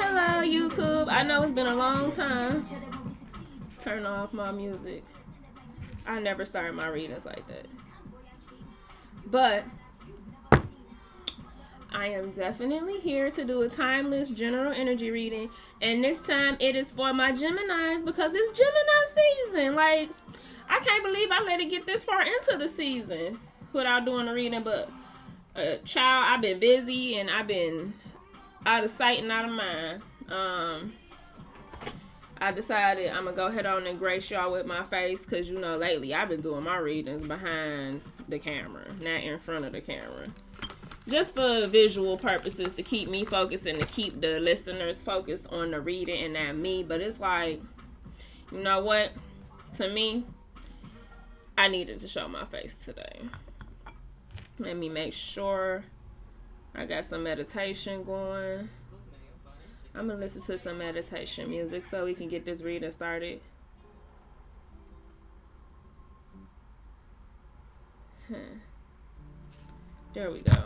Hello, YouTube. I know it's been a long time. Turn off my music. I never start my readings like that. But I am definitely here to do a timeless general energy reading. And this time it is for my Geminis because it's Gemini season. Like, I can't believe I let it get this far into the season without doing a reading. But, child, I've been busy and I've been out of sight and out of mind. I decided I'm gonna go ahead on and grace y'all with my face because lately I've been doing my readings behind the camera, not in front of the camera, just for visual purposes to keep me focused and to keep the listeners focused on the reading and not me. But it's like, you know what? To me, I needed to show my face today. Let me make sure I got some meditation going. I'm going to listen to some meditation music so we can get this reading started. There we go.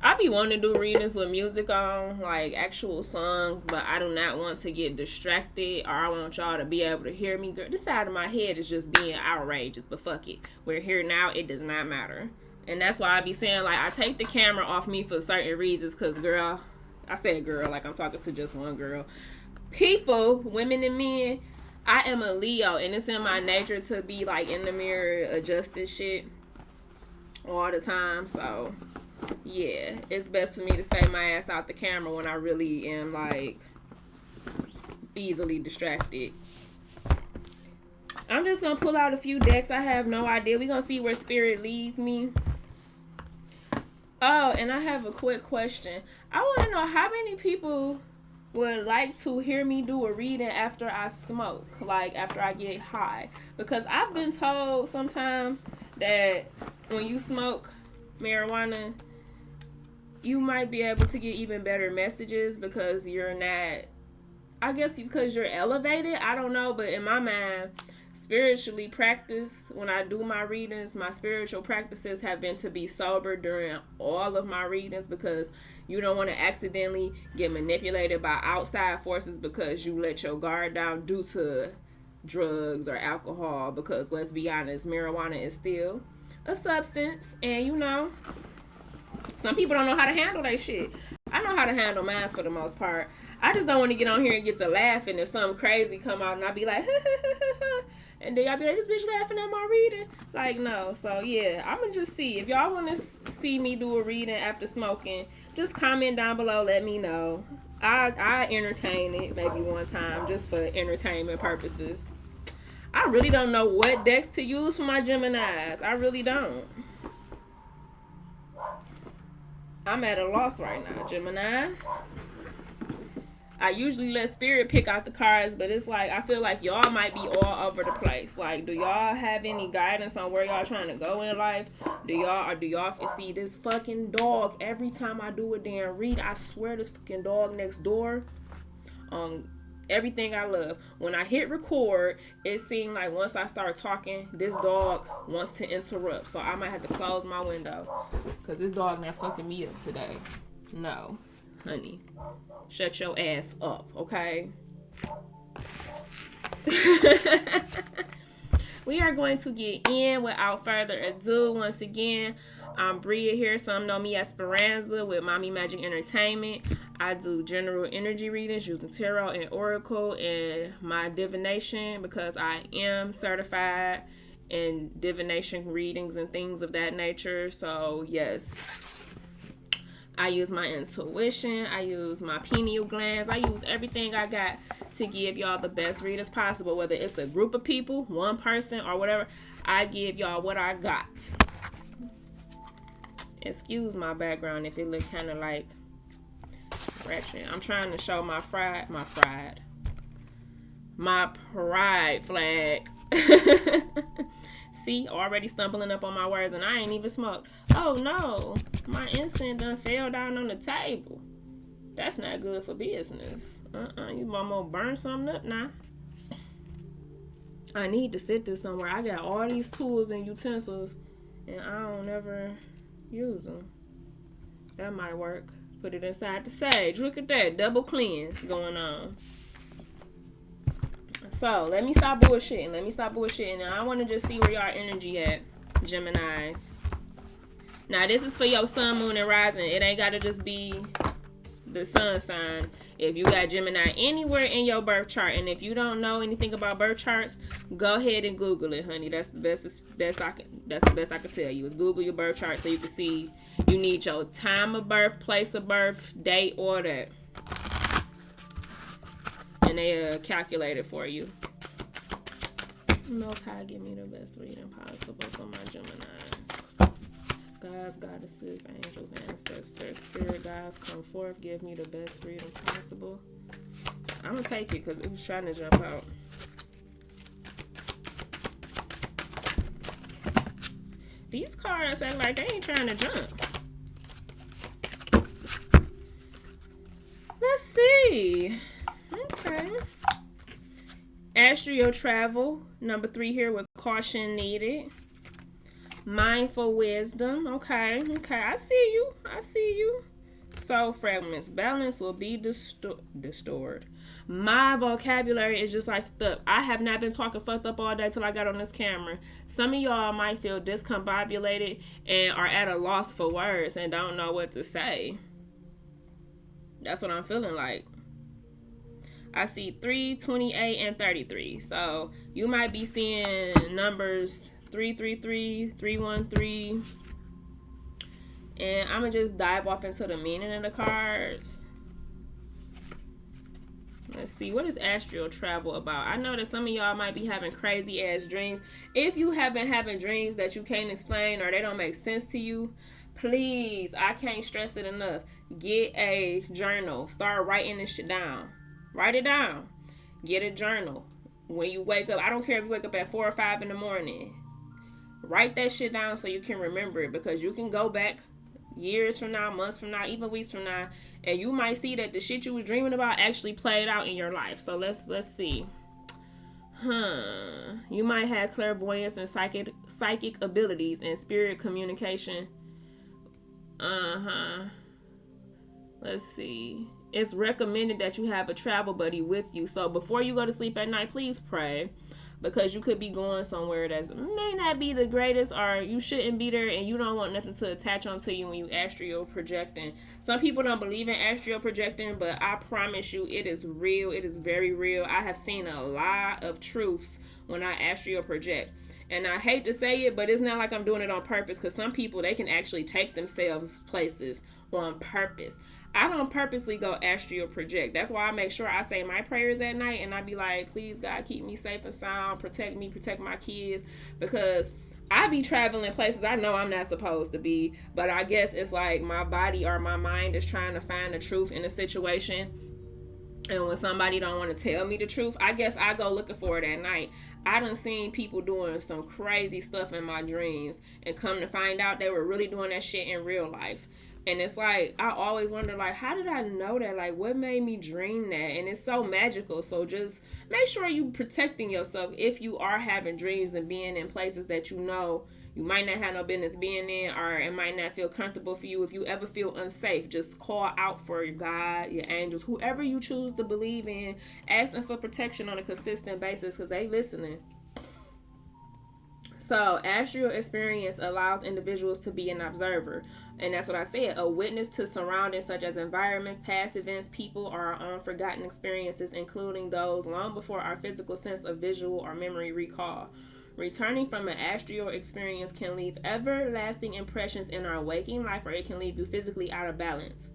I be wanting to do readings with music on, like actual songs, but I do not want to get distracted, or I want y'all to be able to hear me. Girl, this side of my head is just being outrageous, but fuck it. We're here now. It does not matter. And that's why I be saying, like, I take the camera off me for certain reasons, because, girl, I said girl, like I'm talking to just one girl. People, women and men, I am a Leo, and it's in my nature to be, like, in the mirror adjusting shit all the time, so yeah, it's best for me to stay my ass out the camera when I really am, like, easily distracted. I'm just gonna pull out a few decks. I have no idea. We're gonna see where spirit leads me. Oh, and I have a quick question. I want to know how many people would like to hear me do a reading after I smoke, like after I get high. Because I've been told sometimes that when you smoke marijuana, you might be able to get even better messages because you're not, I guess because you're elevated. I don't know, but in my mind, spiritually practice, when I do my readings, my spiritual practices have been to be sober during all of my readings because you don't want to accidentally get manipulated by outside forces because you let your guard down due to drugs or alcohol, because let's be honest, marijuana is still a substance, and some people don't know how to handle that shit. I know how to handle mine for the most part. I just don't want to get on here and get to laughing if something crazy come out and I be like, and then y'all be like, this bitch laughing at my reading. Like, no. So, yeah, I'm going to just see. If y'all want to see me do a reading after smoking, just comment down below. Let me know. I entertain it maybe one time just for entertainment purposes. I really don't know what decks to use for my Geminis. I really don't. I'm at a loss right now, Geminis. I usually let spirit pick out the cards, but it's like I feel like y'all might be all over the place. Like, do y'all have any guidance on where y'all trying to go in life? Do y'all see this fucking dog every time I do a damn read? I swear, this fucking dog next door. Everything I love. When I hit record, it seems like once I start talking, this dog wants to interrupt. So I might have to close my window because this dog not fucking me up today. No, honey. Shut your ass up, okay? We are going to get in without further ado. Once again, I'm Bria here. Some know me as Speranza with Mommy Magic Entertainment. I do general energy readings using tarot and oracle and my divination because I am certified in divination readings and things of that nature. So, yes, I use my intuition. I use my pineal glands. I use everything I got to give y'all the best readings possible. Whether it's a group of people, one person, or whatever, I give y'all what I got. Excuse my background if it look kind of like ratchet. I'm trying to show my pride flag. See, already stumbling up on my words and I ain't even smoked. Oh no, my incense done fell down on the table. That's not good for business. You mama burn something up now. I need to sit this somewhere. I got all these tools and utensils and I don't ever use them. That might work. Put it inside the sage. Look at that. Double cleanse going on. So, let me stop bullshitting. Now, I want to just see where y'all energy at, Geminis. Now, this is for your sun, moon, and rising. It ain't got to just be the sun sign. If you got Gemini anywhere in your birth chart, and if you don't know anything about birth charts, go ahead and Google it, honey. That's the best I can tell you is Google your birth chart so you can see. You need your time of birth, place of birth, date, order, and they calculate it for you. Most High, give me the best reading possible for my Geminis. Gods, goddesses, angels, ancestors, spirit guides, come forth. Give me the best reading possible. I'm going to take it because it was trying to jump out. These cards act like they ain't trying to jump. Let's see. Okay. Astral travel. Number 3 here with caution needed. Mindful wisdom. Okay. I see you. Soul fragments. Balance will be distorted. My vocabulary is just like I have not been talking fucked up all day till I got on this camera. Some of y'all might feel discombobulated and are at a loss for words and don't know what to say. That's what I'm feeling like. I see 3, 28, and 33. So you might be seeing numbers 333, 313. And I'm going to just dive off into the meaning of the cards. Let's see. What is astral travel about? I know that some of y'all might be having crazy ass dreams. If you have been having dreams that you can't explain or they don't make sense to you, please, I can't stress it enough. Get a journal. Start writing this shit down. Write it down. Get a journal. When you wake up, I don't care if you wake up at 4 or 5 in the morning. Write that shit down so you can remember it, because you can go back years from now, months from now, even weeks from now, and you might see that the shit you was dreaming about actually played out in your life. So let's see. You might have clairvoyance and psychic abilities and spirit communication. Let's see. It's recommended that you have a travel buddy with you. So before you go to sleep at night, please pray, because you could be going somewhere that may not be the greatest, or you shouldn't be there, and you don't want nothing to attach onto you when you astral projecting. Some people don't believe in astral projecting, but I promise you it is real. It is very real. I have seen a lot of truths when I astral project. And I hate to say it, but it's not like I'm doing it on purpose, because some people, they can actually take themselves places on purpose. I don't purposely go astral project. That's why I make sure I say my prayers at night, and I be like, please God, keep me safe and sound, protect me, protect my kids, because I be traveling places I know I'm not supposed to be, but I guess it's like my body or my mind is trying to find the truth in a situation. And when somebody don't want to tell me the truth, I guess I go looking for it at night. I done seen people doing some crazy stuff in my dreams, and come to find out they were really doing that shit in real life. And it's like, I always wonder, like, how did I know that? Like, what made me dream that? And it's so magical. So just make sure you protecting yourself if you are having dreams and being in places that you know you might not have no business being in, or it might not feel comfortable for you. If you ever feel unsafe, just call out for your God, your angels, whoever you choose to believe in. Ask them for protection on a consistent basis, because they listening. So astral experience allows individuals to be an observer. And that's what I said, a witness to surroundings such as environments, past events, people, or our own forgotten experiences, including those long before our physical sense of visual or memory recall. Returning from an astral experience can leave everlasting impressions in our waking life, or it can leave you physically out of balance.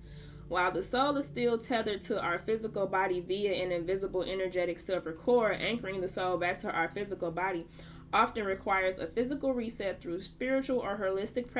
While the soul is still tethered to our physical body via an invisible energetic silver cord, anchoring the soul back to our physical body often requires a physical reset through spiritual or holistic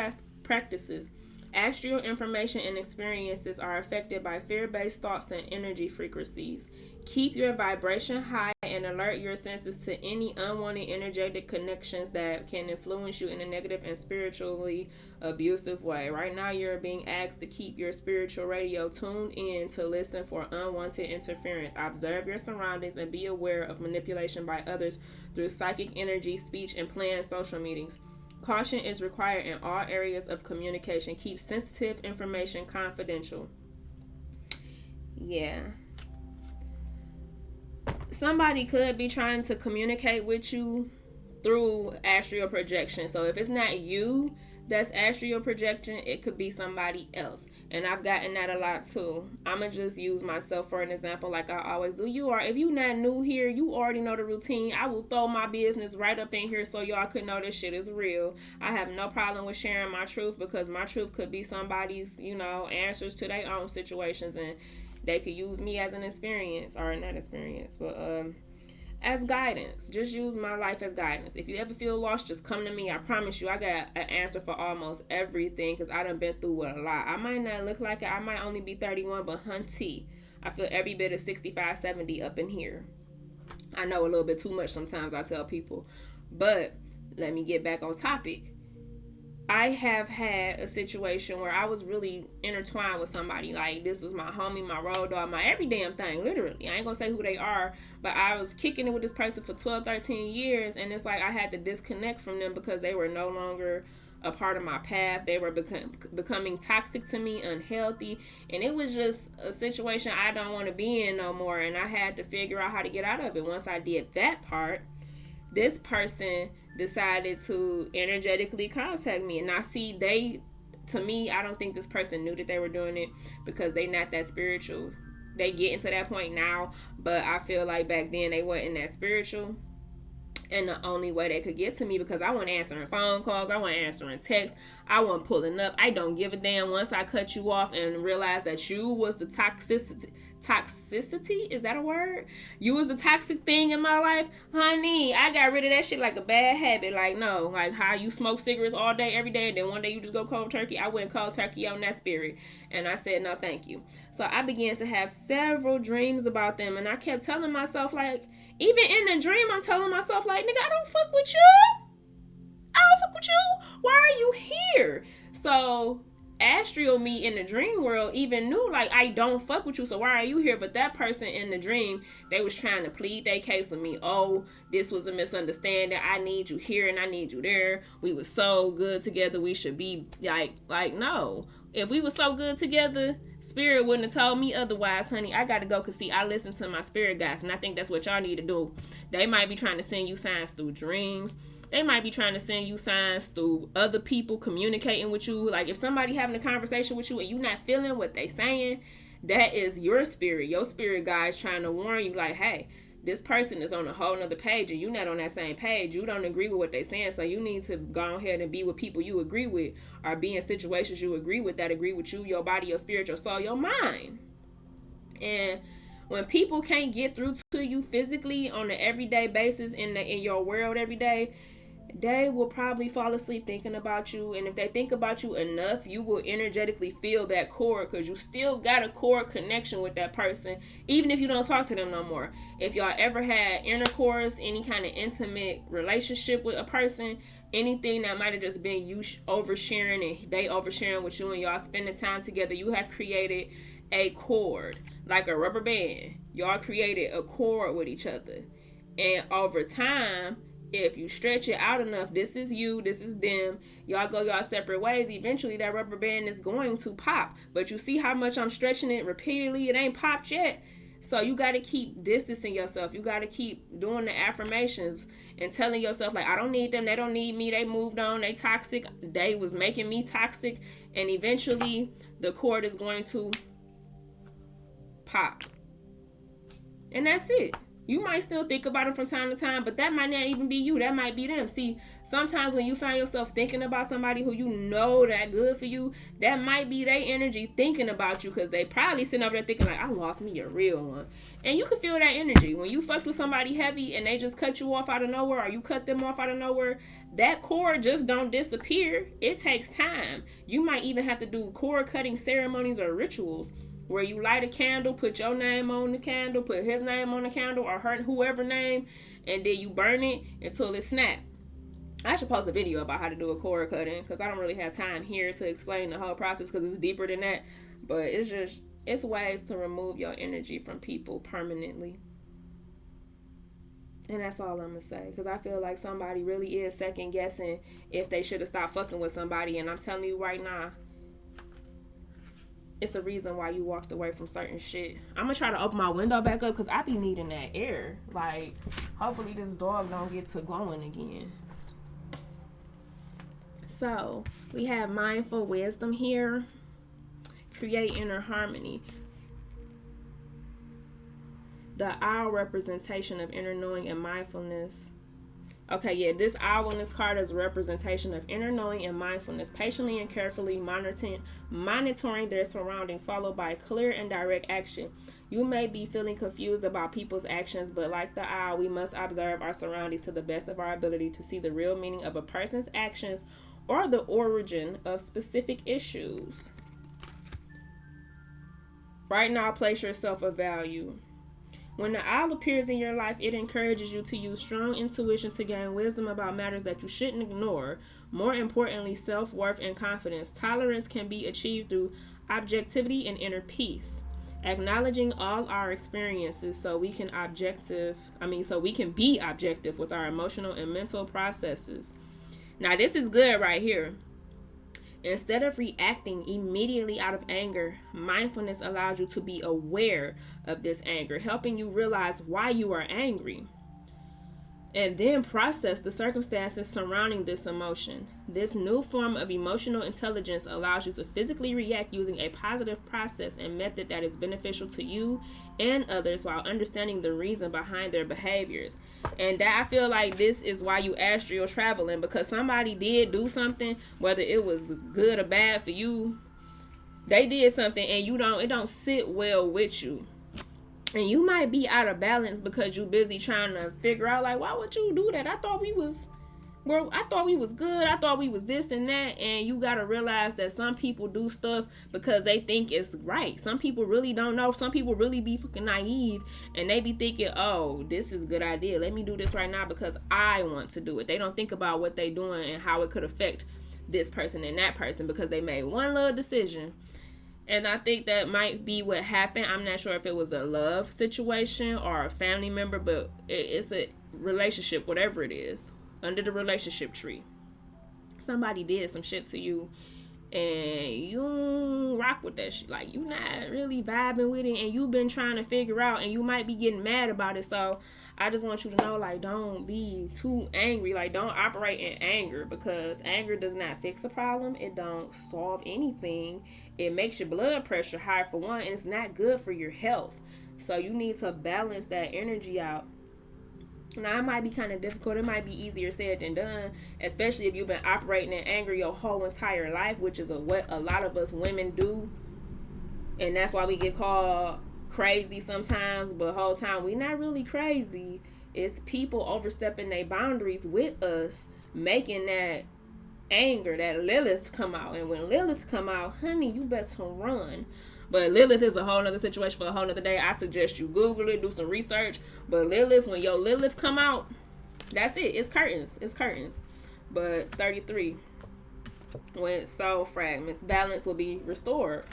practices. Astral information and experiences are affected by fear-based thoughts and energy frequencies. Keep your vibration high and alert your senses to any unwanted energetic connections that can influence you in a negative and spiritually abusive way. Right now, you're being asked to keep your spiritual radio tuned in to listen for unwanted interference. Observe your surroundings and be aware of manipulation by others through psychic energy, speech, and planned social meetings. Caution is required in all areas of communication. Keep sensitive information confidential. Yeah. Somebody could be trying to communicate with you through astral projection. So if it's not you that's astral projection, it could be somebody else. And I've gotten that a lot too. I'ma just use myself for an example, like I always do. If you not new here, you already know the routine. I will throw my business right up in here so y'all could know this shit is real. I have no problem with sharing my truth, because my truth could be somebody's, answers to their own situations, and they could use me as an experience, or not experience, but as guidance. Just use my life as guidance. If you ever feel lost, just come to me. I promise you, I got an answer for almost everything, because I done been through a lot. I might not look like it. I might only be 31, but hunty, I feel every bit of 65, 70 up in here. I know a little bit too much sometimes, I tell people. But let me get back on topic. I have had a situation where I was really intertwined with somebody. Like, this was my homie, my road dog, my every damn thing, literally. I ain't gonna say who they are, but I was kicking it with this person for 12, 13 years, and it's like I had to disconnect from them because they were no longer a part of my path. They were becoming toxic to me, unhealthy, and it was just a situation I don't want to be in no more, and I had to figure out how to get out of it. Once I did that part, this person decided to energetically contact me. And I see to me, I don't think this person knew that they were doing it, because they not that spiritual. They getting to that point now, but I feel like back then they wasn't that spiritual. And the only way they could get to me, because I wasn't answering phone calls, I wasn't answering texts, I wasn't pulling up. I don't give a damn. Once I cut you off and realized that you was the toxicity, is that a word? You was the toxic thing in my life, honey, I got rid of that shit like a bad habit. Like, no, like how you smoke cigarettes all day every day, and then one day you just go cold turkey. I went cold turkey on that spirit, and I said no thank you. So I began to have several dreams about them, and I kept telling myself, like, even in the dream, I'm telling myself, like, nigga, I don't fuck with you. I don't fuck with you. Why are you here? So astral me in the dream world even knew, like, I don't fuck with you, so why are you here? But that person in the dream, they was trying to plead their case with me. Oh, this was a misunderstanding. I need you here and I need you there. We were so good together. We should be like no. If we were so good together, spirit wouldn't have told me otherwise, honey. I gotta go, because see, I listen to my spirit guides, and I think that's what y'all need to do. They might be trying to send you signs through dreams. They might be trying to send you signs through other people communicating with you. Like, if somebody having a conversation with you and you not feeling what they saying, that is your spirit. Your spirit guide is trying to warn you, like, hey, this person is on a whole nother page and you're not on that same page. You don't agree with what they're saying, so you need to go ahead and be with people you agree with, or be in situations you agree with, that agree with you, your body, your spirit, your soul, your mind. And when people can't get through to you physically on an everyday basis in your world every day, they will probably fall asleep thinking about you. And if they think about you enough, you will energetically feel that cord, because you still got a cord connection with that person, even if you don't talk to them no more. If y'all ever had intercourse, any kind of intimate relationship with a person, anything that might have just been you oversharing and they oversharing with you, and y'all spending time together, you have created a cord, like a rubber band. Y'all created a cord with each other, and over time, if you stretch it out enough, this is you, this is them, y'all go y'all separate ways, eventually that rubber band is going to pop. But you see how much I'm stretching it repeatedly, it ain't popped yet. So you got to keep distancing yourself. You got to keep doing the affirmations and telling yourself, like, I don't need them, they don't need me, they moved on, they toxic, they was making me toxic. And eventually the cord is going to pop, and that's it. You might still think about them from time to time, but that might not even be you. That might be them. See, sometimes when you find yourself thinking about somebody who you know that good for you, that might be their energy thinking about you, because they probably sitting over there thinking, like, I lost me a real one. And you can feel that energy. When you fucked with somebody heavy and they just cut you off out of nowhere, or you cut them off out of nowhere, that cord just don't disappear. It takes time. You might even have to do cord cutting ceremonies or rituals, where you light a candle, put your name on the candle, put his name on the candle, or her, whoever name, and then you burn it until it snaps. I should post a video about how to do a cord cutting, because I don't really have time here to explain the whole process, because it's deeper than that. But it's ways to remove your energy from people permanently. And that's all I'm going to say, because I feel like somebody really is second guessing if they should have stopped fucking with somebody. And I'm telling you right now, it's a reason why you walked away from certain shit. I'm gonna try to open my window back up because I be needing that air. Like, hopefully this dog don't get to going again. So, we have mindful wisdom here. Create inner harmony. The owl representation of inner knowing and mindfulness. Okay, yeah, this owl in this card is a representation of inner knowing and mindfulness, patiently and carefully monitoring their surroundings, followed by clear and direct action. You may be feeling confused about people's actions, but like the owl, we must observe our surroundings to the best of our ability to see the real meaning of a person's actions or the origin of specific issues. Right now, place yourself a value. When the owl appears in your life, it encourages you to use strong intuition to gain wisdom about matters that you shouldn't ignore. More importantly, self-worth and confidence. Tolerance can be achieved through objectivity and inner peace. Acknowledging all our experiences so we can be objective with our emotional and mental processes. Now, this is good right here. Instead of reacting immediately out of anger, mindfulness allows you to be aware of this anger, helping you realize why you are angry, and then process the circumstances surrounding this emotion. This new form of emotional intelligence allows you to physically react using a positive process and method that is beneficial to you and others while understanding the reason behind their behaviors. And that, I feel like this is why you astral traveling, because somebody did do something, whether it was good or bad for you. They did something and it don't sit well with you. And you might be out of balance because you're busy trying to figure out, like, why would you do that? I thought we was good. I thought we was this and that. And you got to realize that some people do stuff because they think it's right. Some people really don't know. Some people really be fucking naive. And they be thinking, oh, this is a good idea. Let me do this right now because I want to do it. They don't think about what they doing and how it could affect this person and that person because they made one little decision. And I think that might be what happened. I'm not sure if it was a love situation or a family member, but it's a relationship, whatever it is, under the relationship tree. Somebody did some shit to you and you don't rock with that shit. Like, you not really vibing with it and you've been trying to figure out and you might be getting mad about it. So I just want you to know, like, don't be too angry. Like, don't operate in anger because anger does not fix a problem. It don't solve anything. It makes your blood pressure high for one, and it's not good for your health. So you need to balance that energy out. Now, it might be kind of difficult. It might be easier said than done, especially if you've been operating in anger your whole entire life, which is what a lot of us women do. And that's why we get called crazy sometimes, but the whole time we not really crazy. It's people overstepping their boundaries with us, making that anger, that Lilith come out. And when Lilith come out, honey, you best run. But Lilith is a whole nother situation for a whole nother day. I suggest you Google it, do some research. But Lilith, when your Lilith come out, that's it. It's curtains. But 33, when soul fragments, balance will be restored.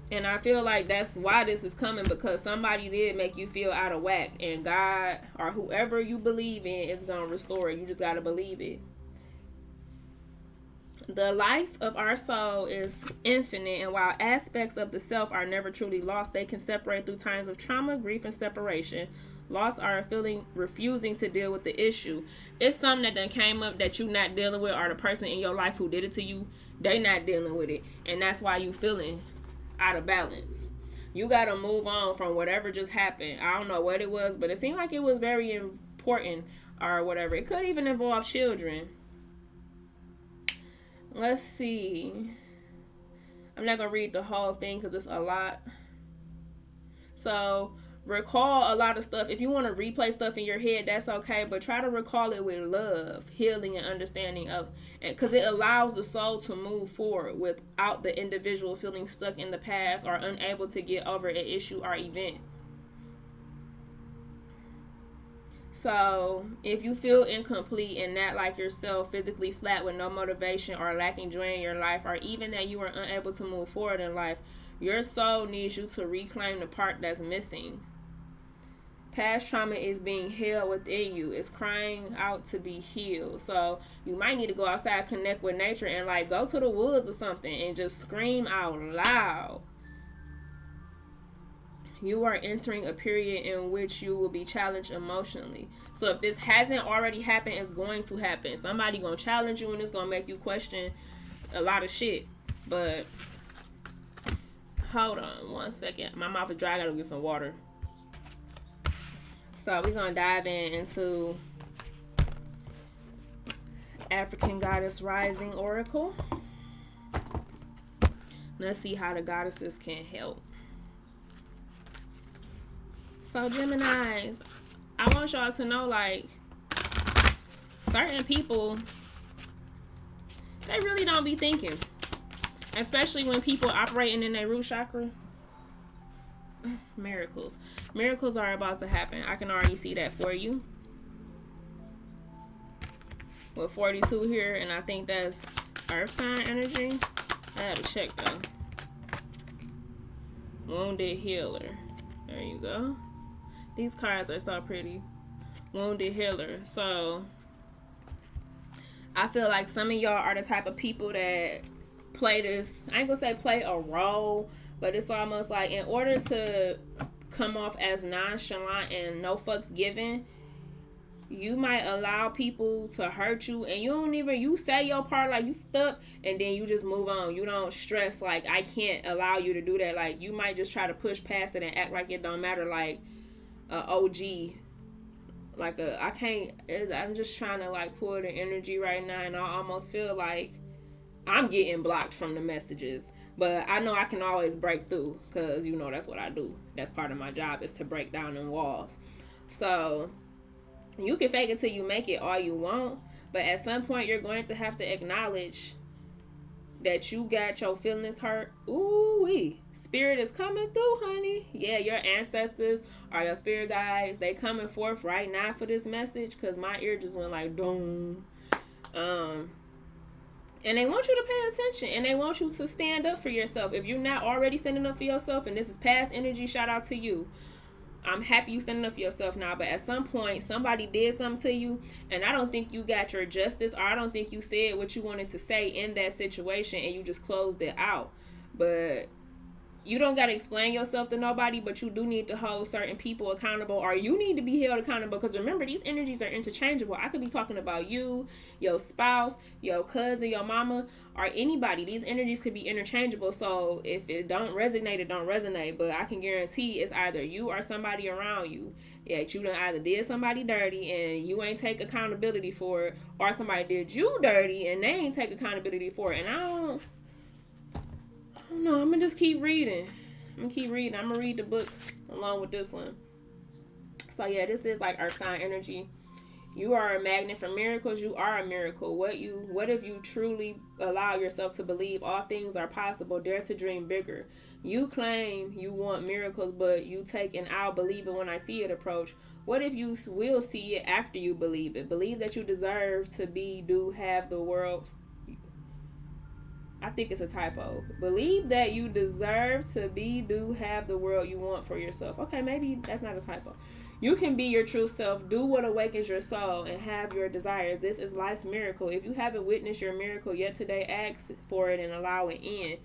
And I feel like that's why this is coming, because somebody did make you feel out of whack. And God, or whoever you believe in, is going to restore it. You just got to believe it. The life of our soul is infinite, and while aspects of the self are never truly lost, they can separate through times of trauma, grief, and separation. Lost are a feeling refusing to deal with the issue. It's something that done came up that you not dealing with, or the person in your life who did it to you, they not dealing with it. And that's why you feeling out of balance. You got to move on from whatever just happened. I don't know what it was, but it seemed like it was very important or whatever. It could even involve children. Let's see. I'm not going to read the whole thing because it's a lot. So, recall a lot of stuff. If you want to replay stuff in your head, that's okay. But try to recall it with love, healing, and understanding of, because it allows the soul to move forward without the individual feeling stuck in the past or unable to get over an issue or event. So, if you feel incomplete and not like yourself, physically flat with no motivation or lacking joy in your life, or even that you are unable to move forward in life, your soul needs you to reclaim the part that's missing. Past trauma is being held within you. It's crying out to be healed. So you might need to go outside, connect with nature, and like go to the woods or something and just scream out loud. You are entering a period in which you will be challenged emotionally. So if this hasn't already happened, it's going to happen. Somebody gonna challenge you and it's gonna make you question a lot of shit. But hold on 1 second. My mouth is dry. I gotta get some water. So we're gonna dive into African Goddess Rising Oracle. Let's see how the goddesses can help. So Geminis, I want y'all to know, like, certain people, they really don't be thinking. Especially when people operating in their root chakra. Miracles. Miracles are about to happen. I can already see that for you. With 42 here, and I think that's earth sign energy. I had to check though. Wounded healer. There you go. These cards are so pretty. Wounded healer. So I feel like some of y'all are the type of people that play this, I ain't gonna say play a role, but it's almost like in order to come off as nonchalant and no fucks given, you might allow people to hurt you and you say your part like you fucked, and then you just move on. You don't stress like, I can't allow you to do that. Like, you might just try to push past it and act like it don't matter, like a OG. Like I'm just trying to like pull the energy right now, and I almost feel like I'm getting blocked from the messages. But I know I can always break through, because, you know, that's what I do. That's part of my job, is to break down them walls. So you can fake it till you make it all you want, but at some point you're going to have to acknowledge that you got your feelings hurt. Ooh-wee. Spirit is coming through, honey. Yeah, your ancestors or your spirit guides, they coming forth right now for this message, because my ear just went like, boom. And they want you to pay attention, and they want you to stand up for yourself. If you're not already standing up for yourself, and this is past energy, shout out to you. I'm happy you standing up for yourself now, but at some point, somebody did something to you, and I don't think you got your justice, or I don't think you said what you wanted to say in that situation, and you just closed it out. But you don't got to explain yourself to nobody, but you do need to hold certain people accountable, or you need to be held accountable, because remember, these energies are interchangeable. I could be talking about you, your spouse, your cousin, your mama, or anybody. These energies could be interchangeable, so if it don't resonate, it don't resonate, but I can guarantee it's either you or somebody around you. Yeah, you done either did somebody dirty and you ain't take accountability for it, or somebody did you dirty and they ain't take accountability for it. And I don't know. I'm gonna just keep reading. I'm gonna read the book along with this one. So yeah, this is like earth sign energy. You are a magnet for miracles. You are a miracle. What if you truly allow yourself to believe all things are possible? Dare to dream bigger. You claim you want miracles, but you take an "I'll believe it when I see it" approach. What if you will see it after you believe it? Believe that you deserve to be, do, have the world. I think it's a typo. Believe that you deserve to be, do, have the world you want for yourself. Okay, maybe that's not a typo. You can be your true self, do what awakens your soul, and have your desires. This is life's miracle. If you haven't witnessed your miracle yet today, ask for it and allow it in.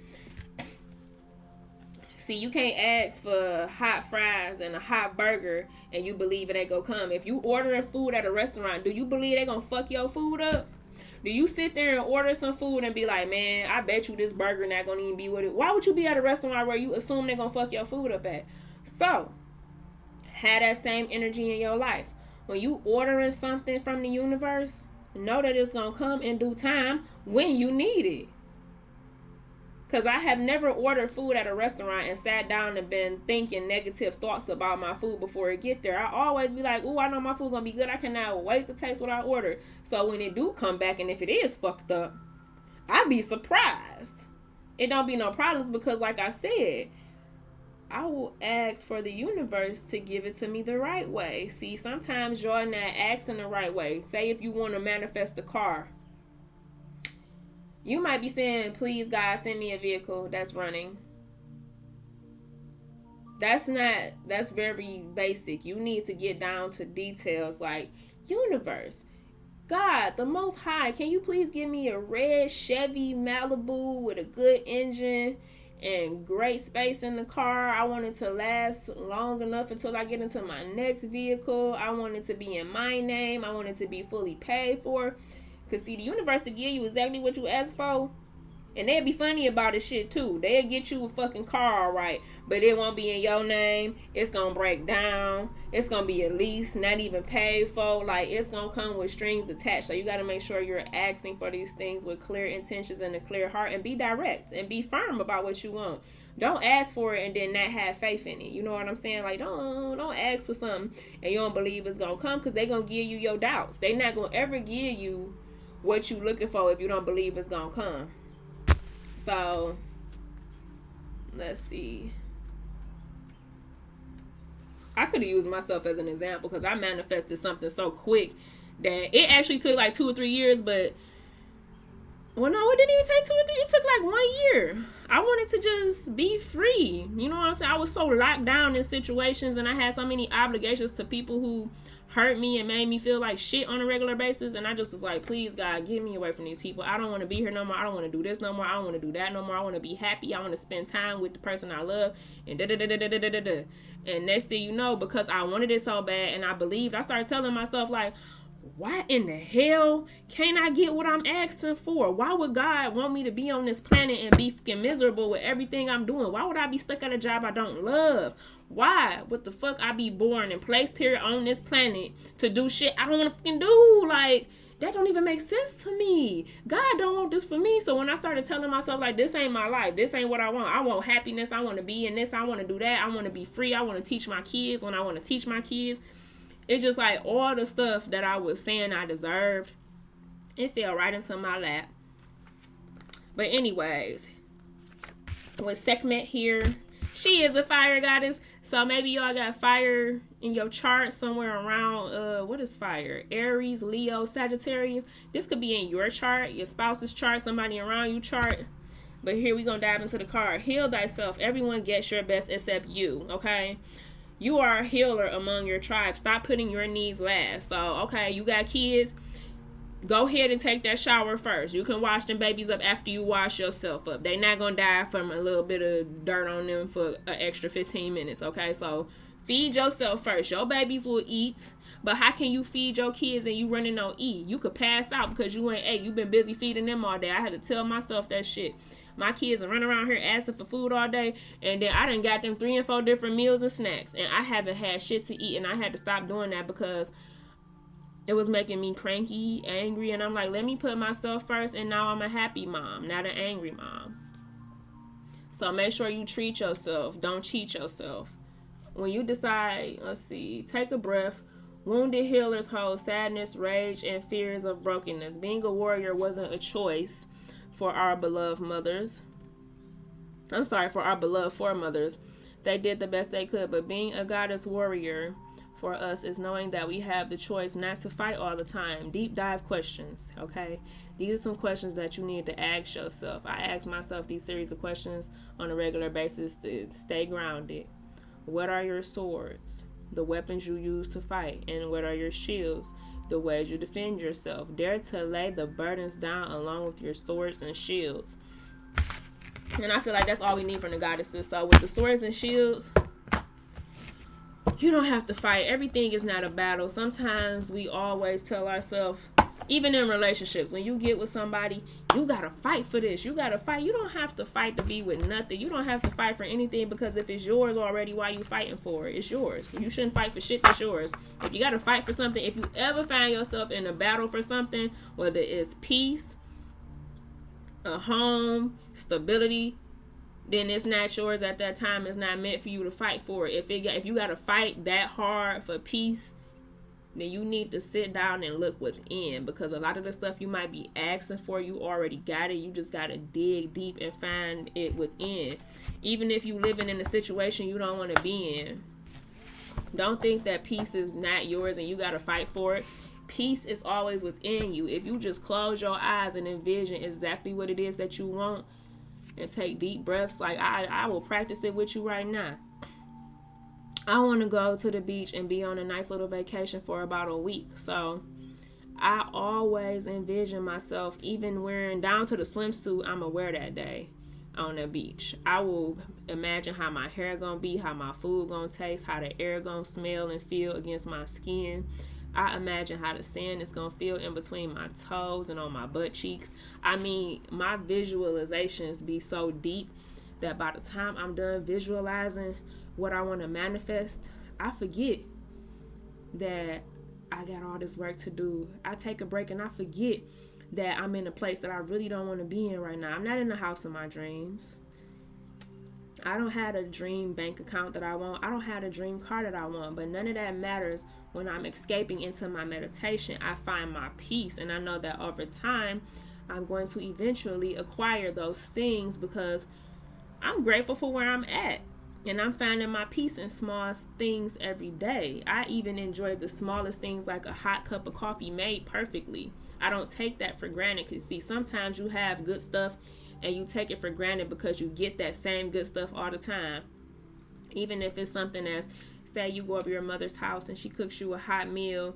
See, you can't ask for hot fries and a hot burger and you believe it ain't gonna come. If you ordering food at a restaurant, do you believe they gonna fuck your food up? Do you sit there and order some food and be like, man, I bet you this burger not gonna even be with it? Why would you be at a restaurant where you assume they're gonna fuck your food up at? So, have that same energy in your life. When you ordering something from the universe, know that it's gonna come in due time when you need it. Because I have never ordered food at a restaurant and sat down and been thinking negative thoughts about my food before it get there. I always be like, oh, I know my food gonna be good. I cannot wait to taste what I ordered. So when it do come back, and if it is fucked up, I be surprised. It don't be no problems, because like I said, I will ask for the universe to give it to me the right way. See, sometimes you're not asking the right way. Say if you want to manifest a car, you might be saying, please God, send me a vehicle that's running. That's very basic. You need to get down to details like, universe, God, the Most High, can you please give me a red Chevy Malibu with a good engine and great space in the car? I want it to last long enough until I get into my next vehicle. I want it to be in my name. I want it to be fully paid for. Because, see, the universe will give you exactly what you asked for. And they'll be funny about this shit too. They'll get you a fucking car, alright, but it won't be in your name. It's gonna break down. It's gonna be a lease, not even paid for. Like, it's gonna come with strings attached. So you gotta make sure you're asking for these things with clear intentions and a clear heart, and be direct and be firm about what you want. Don't ask for it and then not have faith in it. You know what I'm saying? Like, don't ask for something and you don't believe it's gonna come, because they gonna give you your doubts. They not gonna ever give you what you looking for if you don't believe it's gonna come. So, let's see. I could have used myself as an example because I manifested something so quick that it actually took like 2 or 3 years, but, well, no, it didn't even take 2 or 3. It took like 1 year. I wanted to just be free. You know what I'm saying? I was so locked down in situations, and I had so many obligations to people who hurt me and made me feel like shit on a regular basis, and I just was like, please God, get me away from these people. I don't want to be here no more. I don't want to do this no more. I don't want to do that no more. I want to be happy. I want to spend time with the person I love, and da-da-da-da-da-da-da-da. And next thing you know, because I wanted it so bad and I believed, I started telling myself, like, why in the hell can't I get what I'm asking for? Why would God want me to be on this planet and be fucking miserable with everything I'm doing? Why would I be stuck at a job I don't love? Why? What the fuck? I be born and placed here on this planet to do shit I don't want to fucking do. Like, that don't even make sense to me. God don't want this for me. So when I started telling myself, like, this ain't my life, this ain't what I want. I want happiness. I want to be in this. I want to do that. I want to be free. I want to teach my kids when I want to teach my kids. It's just like all the stuff that I was saying I deserved, it fell right into my lap. But anyways, with Sekhmet here, she is a fire goddess. So maybe y'all got fire in your chart somewhere around, what is fire? Aries, Leo, Sagittarius. This could be in your chart, your spouse's chart, somebody around you chart. But here we gonna dive into the card. Heal thyself. Everyone gets your best except you, okay? You are a healer among your tribe. Stop putting your needs last. So, okay, you got kids. Go ahead and take that shower first. You can wash them babies up after you wash yourself up. They're not going to die from a little bit of dirt on them for an extra 15 minutes, okay? So, feed yourself first. Your babies will eat. But how can you feed your kids and you running on E? You could pass out because you ain't ate. You've been busy feeding them all day. I had to tell myself that shit. My kids are running around here asking for food all day, and then I done got them 3 and 4 different meals and snacks, and I haven't had shit to eat, and I had to stop doing that because it was making me cranky, angry, and I'm like, let me put myself first, and now I'm a happy mom, not an angry mom. So make sure you treat yourself. Don't cheat yourself. When you decide, let's see, take a breath. Wounded healers hold sadness, rage, and fears of brokenness. Being a warrior wasn't a choice for our beloved mothers. For our beloved foremothers. They did the best they could, but being a goddess warrior for us is knowing that we have the choice not to fight all the time. Deep dive questions, okay? These are some questions that you need to ask yourself. I ask myself these series of questions on a regular basis to stay grounded. What are your swords? The weapons you use to fight. And what are your shields? The ways you defend yourself. Dare to lay the burdens down along with your swords and shields. And I feel like that's all we need from the goddesses. So with the swords and shields, you don't have to fight. Everything is not a battle. Sometimes we always tell ourselves, even in relationships, when you get with somebody, you gotta fight for this. You gotta fight. You don't have to fight to be with nothing. You don't have to fight for anything, because if it's yours already, why you fighting for it? It's yours. You shouldn't fight for shit that's yours. If you gotta fight for something, if you ever find yourself in a battle for something, whether it's peace, a home, stability, then it's not yours at that time. It's not meant for you to fight for it. If you gotta fight that hard for peace, then you need to sit down and look within, because a lot of the stuff you might be asking for, you already got it. You just gotta dig deep and find it within. Even if you living in a situation you don't want to be in, don't think that peace is not yours and you gotta fight for it. Peace is always within you. If you just close your eyes and envision exactly what it is that you want and take deep breaths, like I will practice it with you right now. I want to go to the beach and be on a nice little vacation for about a week. So I always envision myself even wearing down to the swimsuit I'm gonna wear that day on the beach. I will imagine how my hair gonna be, how my food gonna taste, how the air gonna smell and feel against my skin. I imagine how the sand is gonna feel in between my toes and on my butt cheeks. I mean, my visualizations be so deep that by the time I'm done visualizing what I want to manifest, I forget that I got all this work to do. I take a break and I forget that I'm in a place that I really don't want to be in right now. I'm not in the house of my dreams. I don't have a dream bank account that I want. I don't have a dream car that I want. But none of that matters when I'm escaping into my meditation. I find my peace. And I know that over time, I'm going to eventually acquire those things because I'm grateful for where I'm at. And I'm finding my peace in small things every day. I even enjoy the smallest things like a hot cup of coffee made perfectly. I don't take that for granted because, see, sometimes you have good stuff and you take it for granted because you get that same good stuff all the time. Even if it's something as, say you go over your mother's house and she cooks you a hot meal,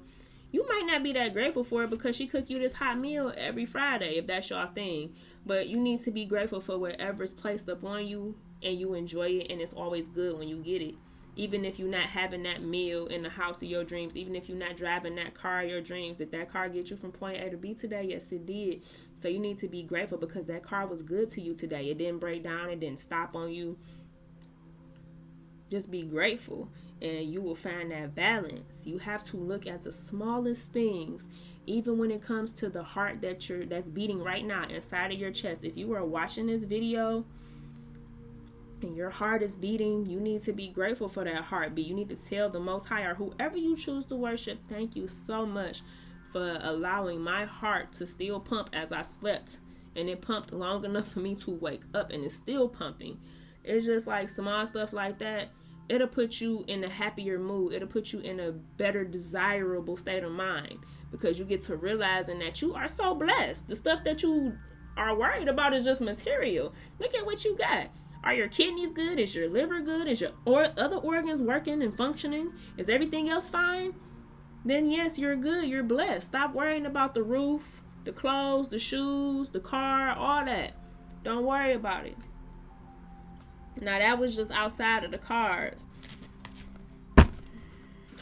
you might not be that grateful for it because she cooked you this hot meal every Friday, if that's your thing. But you need to be grateful for whatever's placed upon you and you enjoy it, and it's always good when you get it. Even if you're not having that meal in the house of your dreams, even if you're not driving that car of your dreams, did that car get you from point A to B today? Yes, it did. So you need to be grateful because that car was good to you today. It didn't break down. It didn't stop on you. Just be grateful and you will find that balance. You have to look at the smallest things, even when it comes to the heart that's beating right now inside of your chest. If you are watching this video and your heart is beating, you need to be grateful for that heartbeat. You need to tell the Most High or whoever you choose to worship, thank you so much for allowing my heart to still pump as I slept. And it pumped long enough for me to wake up and it's still pumping. It's just like small stuff like that. It'll put you in a happier mood. It'll put you in a better, desirable state of mind because you get to realizing that you are so blessed. The stuff that you are worried about is just material. Look at what you got. Are your kidneys good? Is your liver good? Is your other organs working and functioning? Is everything else fine? Then yes, you're good. You're blessed. Stop worrying about the roof, the clothes, the shoes, the car, all that. Don't worry about it. Now that was just outside of the cards.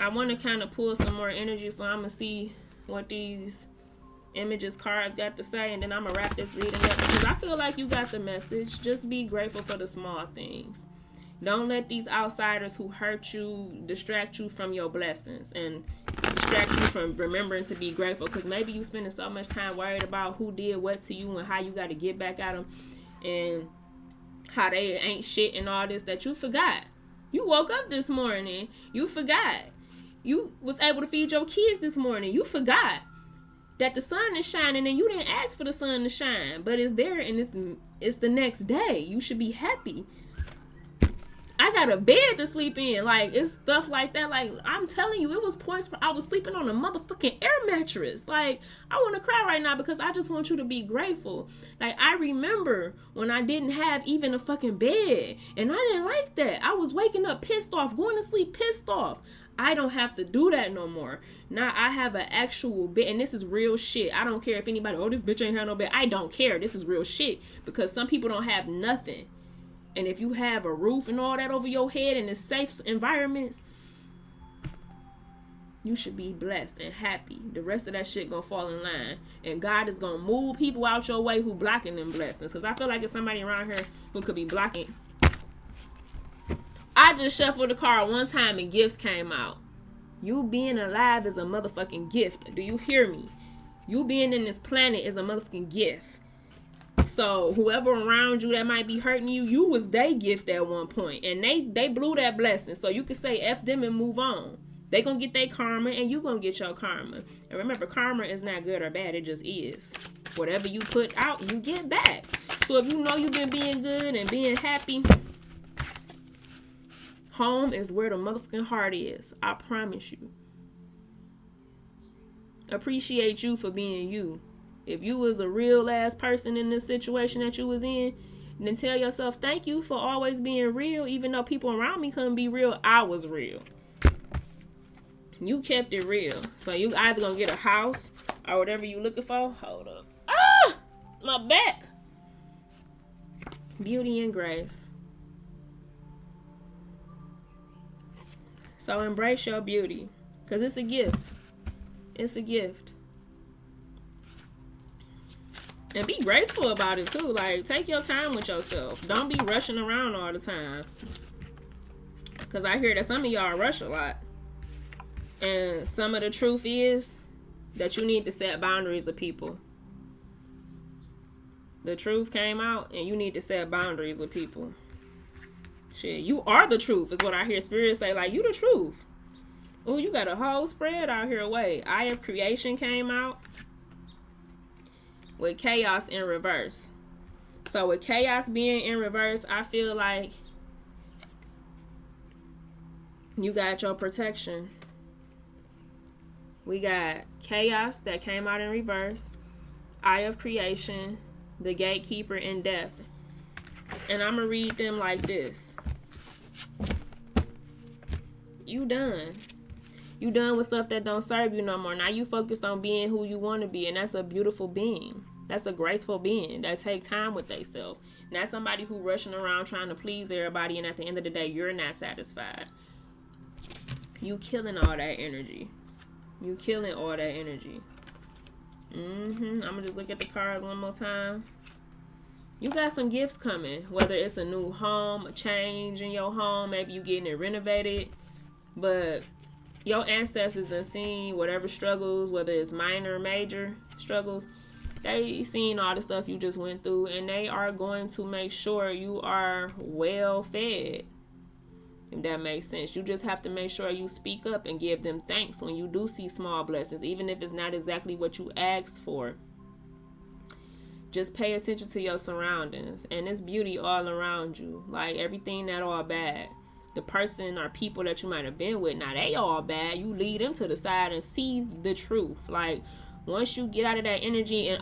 I want to kind of pull some more energy, so I'm going to see what these images cards got to say, and then I'm going to wrap this reading up because I feel like you got the message. Just be grateful for the small things. Don't let these outsiders who hurt you distract you from your blessings and distract you from remembering to be grateful, because maybe you spending so much time worried about who did what to you and how you got to get back at them and how they ain't shit and all this that you forgot. You woke up this morning. You forgot. You was able to feed your kids this morning. You forgot that the sun is shining and you didn't ask for the sun to shine, but it's there and it's the next day. You should be happy. I got a bed to sleep in. Like, it's stuff like that. Like, I'm telling you, it was points where I was sleeping on a motherfucking air mattress. Like, I want to cry right now because I just want you to be grateful. Like, I remember when I didn't have even a fucking bed, and I didn't like that. I was waking up pissed off, going to sleep pissed off. I don't have to do that no more. Now I have an actual bed, and this is real shit. I don't care if anybody, oh, this bitch ain't had no bed. I don't care. This is real shit because some people don't have nothing. And if you have a roof and all that over your head and it's safe environments, you should be blessed and happy. The rest of that shit gonna fall in line. And God is gonna move people out your way who blocking them blessings. Because I feel like there's somebody around here who could be blocking. I just shuffled the card one time and gifts came out. You being alive is a motherfucking gift. Do you hear me? You being in this planet is a motherfucking gift. So whoever around you that might be hurting you, you was their gift at one point, and they blew that blessing. So you can say F them and move on. They gonna get their karma and you gonna get your karma. And remember, karma is not good or bad, it just is. Whatever you put out, you get back. So if you know you've been being good and being happy, home is where the motherfucking heart is. I promise you. Appreciate you for being you. If you was a real ass person in this situation that you was in, And then tell yourself, thank you for always being real. Even though people around me couldn't be real, I was real. You kept it real. So you either gonna get a house or whatever you looking for. Hold up. Ah! My back. Beauty and grace. So embrace your beauty. Because it's a gift. It's a gift. And be graceful about it too. Like, take your time with yourself. Don't be rushing around all the time. Because I hear that some of y'all rush a lot. And some of the truth is that you need to set boundaries with people. The truth came out and you need to set boundaries with people. Shit, you are the truth is what I hear Spirit say. Like, you the truth. Oh, you got a whole spread out here. Wait, Eye of Creation came out with chaos in reverse. So with chaos being in reverse, I feel like you got your protection. We got chaos that came out in reverse, Eye of Creation, the Gatekeeper, and Death. And I'm going to read them like this. You done. You done with stuff that don't serve you no more. Now you focused on being who you want to be, and that's a beautiful being. That's a graceful being that take time with themselves. Not somebody who rushing around trying to please everybody, and at the end of the day, you're not satisfied. You killing all that energy. You killing all that energy. I'm going to just look at the cards one more time. You got some gifts coming. Whether it's a new home, a change in your home, maybe you getting it renovated. But your ancestors done seen whatever struggles, whether it's minor or major struggles, they seen all the stuff you just went through, and they are going to make sure you are well fed. If that makes sense. You just have to make sure you speak up and give them thanks when you do see small blessings, even if it's not exactly what you asked for. Just pay attention to your surroundings, and it's beauty all around you. Like, everything not all bad. The person or people that you might have been with, now they all bad. You lead them to the side and see the truth. Like, once you get out of that energy, and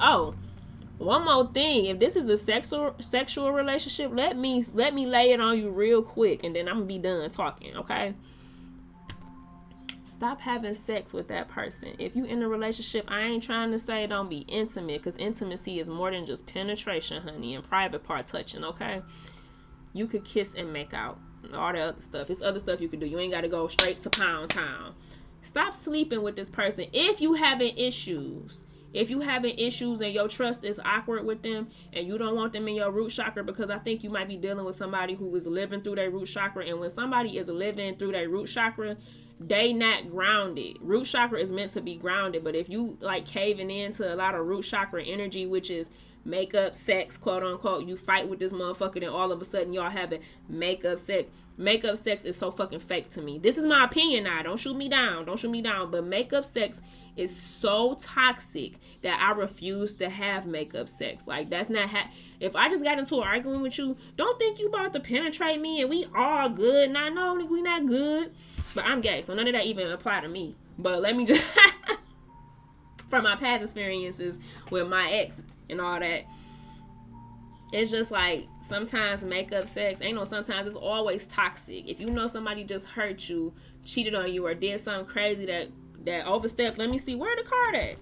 one more thing, if this is a sexual relationship, let me lay it on you real quick, and then I'm gonna be done talking, okay? Stop having sex with that person. If you in a relationship, I ain't trying to say don't be intimate, because intimacy is more than just penetration, honey, and private part touching, okay? You could kiss and make out, all the other stuff. It's other stuff you could do. You ain't got to go straight to pound town. Stop sleeping with this person. If you having issues and your trust is awkward with them, and you don't want them in your root chakra, because I think you might be dealing with somebody who is living through their root chakra, and when somebody is living through their root chakra, they not grounded. Root chakra is meant to be grounded, but if you like caving into a lot of root chakra energy, which is makeup sex, quote unquote, you fight with this motherfucker, and all of a sudden y'all having makeup sex. Makeup sex is so fucking fake to me. This is my opinion now. Don't shoot me down. But makeup sex is so toxic that I refuse to have makeup sex. Like, that's not if I just got into an argument with you, don't think you about to penetrate me and we all good. Nah, no, we not good. But I'm gay, so none of that even apply to me. But let me just from my past experiences with my ex and all that, it's just like sometimes makeup sex, sometimes it's always toxic. If you know somebody just hurt you, cheated on you, or did something crazy that overstepped, let me see, where the card at?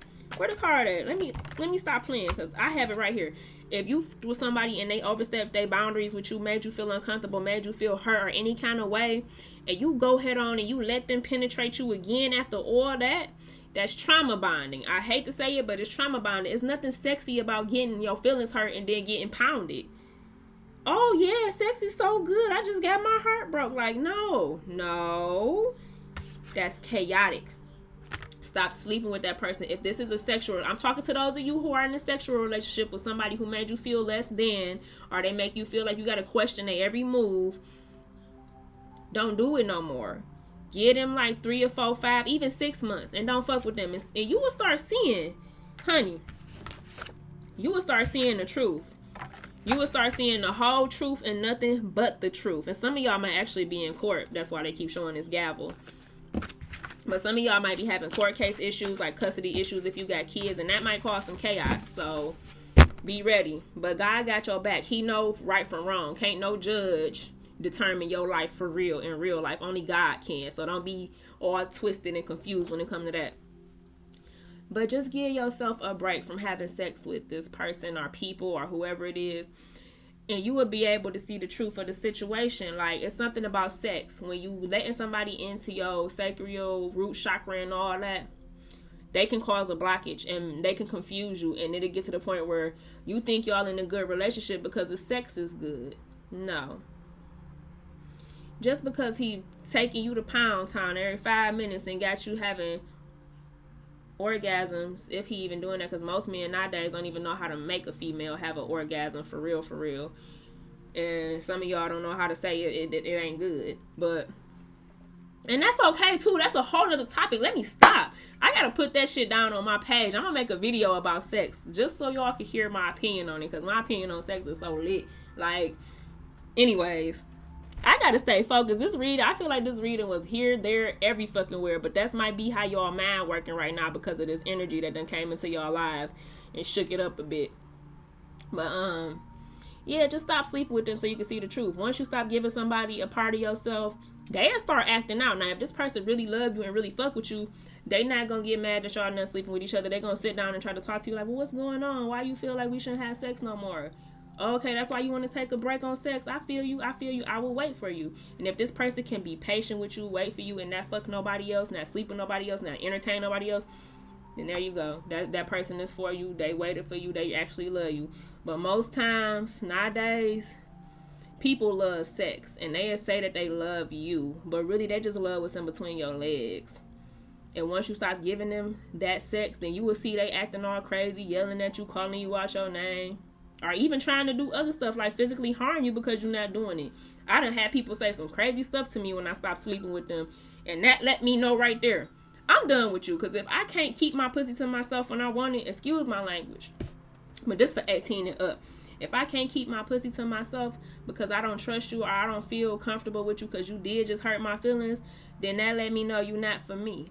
Let me stop playing, because I have it right here. If you with somebody and they overstepped their boundaries with you, made you feel uncomfortable, made you feel hurt or any kind of way, and you go head on and you let them penetrate you again after all that, that's trauma bonding. I hate to say it, but it's trauma bonding. It's nothing sexy about getting your feelings hurt and then getting pounded. Oh yeah, sex is so good, I just got my heart broke. Like, no, that's chaotic. Stop sleeping with that person. If this is a sexual, I'm talking to those of you who are in a sexual relationship with somebody who made you feel less than, or they make you feel like you got to question their every move. Don't do it no more. Get them like 3 or 4, 5, even 6 months, and don't fuck with them. And you will start seeing, honey, you will start seeing the truth. You will start seeing the whole truth and nothing but the truth. And some of y'all might actually be in court. That's why they keep showing this gavel. But some of y'all might be having court case issues, like custody issues if you got kids, and that might cause some chaos. So Be ready. But God got your back. He know right from wrong. Can't no judge determine your life for real in real life. Only God can. So don't be all twisted and confused when it comes to that. But just give yourself a break from having sex with this person or people or whoever it is. And you will be able to see the truth of the situation. Like, it's something about sex. When you letting somebody into your sacral root chakra and all that, they can cause a blockage and they can confuse you. And it'll get to the point where you think y'all in a good relationship because the sex is good. No. Just because he taking you to Pound Town every 5 minutes and got you having orgasms, if he even doing that, because most men nowadays don't even know how to make a female have an orgasm for real. And some of y'all don't know how to say it ain't good. But, and that's okay too. That's a whole other topic. Let me stop. I gotta put that shit down on my page. I'm gonna make a video about sex just so y'all can hear my opinion on it, because my opinion on sex is so lit. Like, anyways, I gotta stay focused. This reading, I feel like this reading was here, there, every fucking where. But that might be how y'all mind working right now because of this energy that done came into y'all lives and shook it up a bit. But yeah, just stop sleeping with them so you can see the truth. Once you stop giving somebody a part of yourself, they'll start acting out. Now, if this person really love you and really fuck with you, they not gonna get mad that y'all not sleeping with each other. They gonna sit down and try to talk to you like, well, what's going on? Why you feel like we shouldn't have sex no more? Okay, that's why you want to take a break on sex. I feel you. I will wait for you. And if this person can be patient with you, wait for you, and not fuck nobody else, not sleep with nobody else, not entertain nobody else, then there you go. That person is for you. They waited for you. They actually love you. But most times, nowadays, people love sex. And they say that they love you. But really, they just love what's in between your legs. And once you stop giving them that sex, then you will see they acting all crazy, yelling at you, calling you out your name. Or even trying to do other stuff like physically harm you because you're not doing it. I done had people say some crazy stuff to me when I stopped sleeping with them. And that let me know right there, I'm done with you. Because if I can't keep my pussy to myself when I want it, excuse my language, but this for 18 and up. If I can't keep my pussy to myself because I don't trust you or I don't feel comfortable with you because you did just hurt my feelings, then that let me know you're not for me.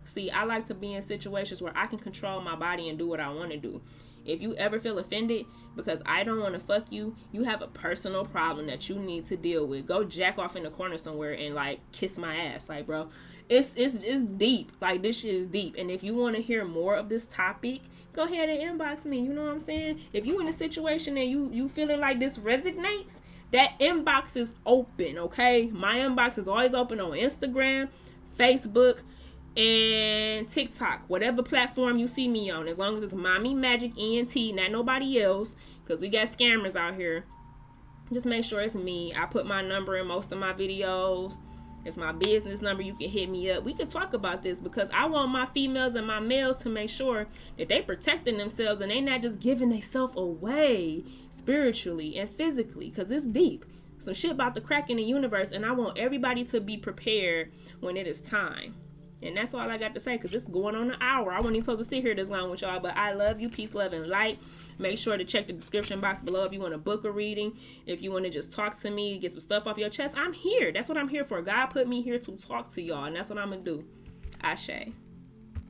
See, I like to be in situations where I can control my body and do what I want to do. If you ever feel offended because I don't want to fuck you, you have a personal problem that you need to deal with. Go jack off in the corner somewhere and like kiss my ass. Like, bro, it's deep. Like, this shit is deep. And if you want to hear more of this topic, go ahead and inbox me. You know what I'm saying? If you in a situation and you feeling like this resonates, that inbox is open, okay? My inbox is always open on Instagram, Facebook, and TikTok, whatever platform you see me on, as long as it's Mommy Magic ENT, not nobody else, because we got scammers out here. Just make sure it's me. I put my number in most of my videos. It's my business number. You can hit me up. We can talk about this because I want my females and my males to make sure that they protecting themselves and they not just giving themselves away spiritually and physically, because it's deep. Some shit about to crack in the universe, and I want everybody to be prepared when it is time. And that's all I got to say, because it's going on an hour. I wasn't even supposed to sit here this long with y'all, but I love you. Peace, love, and light. Make sure to check the description box below if you want to book a reading. If you want to just talk to me, get some stuff off your chest, I'm here. That's what I'm here for. God put me here to talk to y'all, and that's what I'm going to do. Ashe.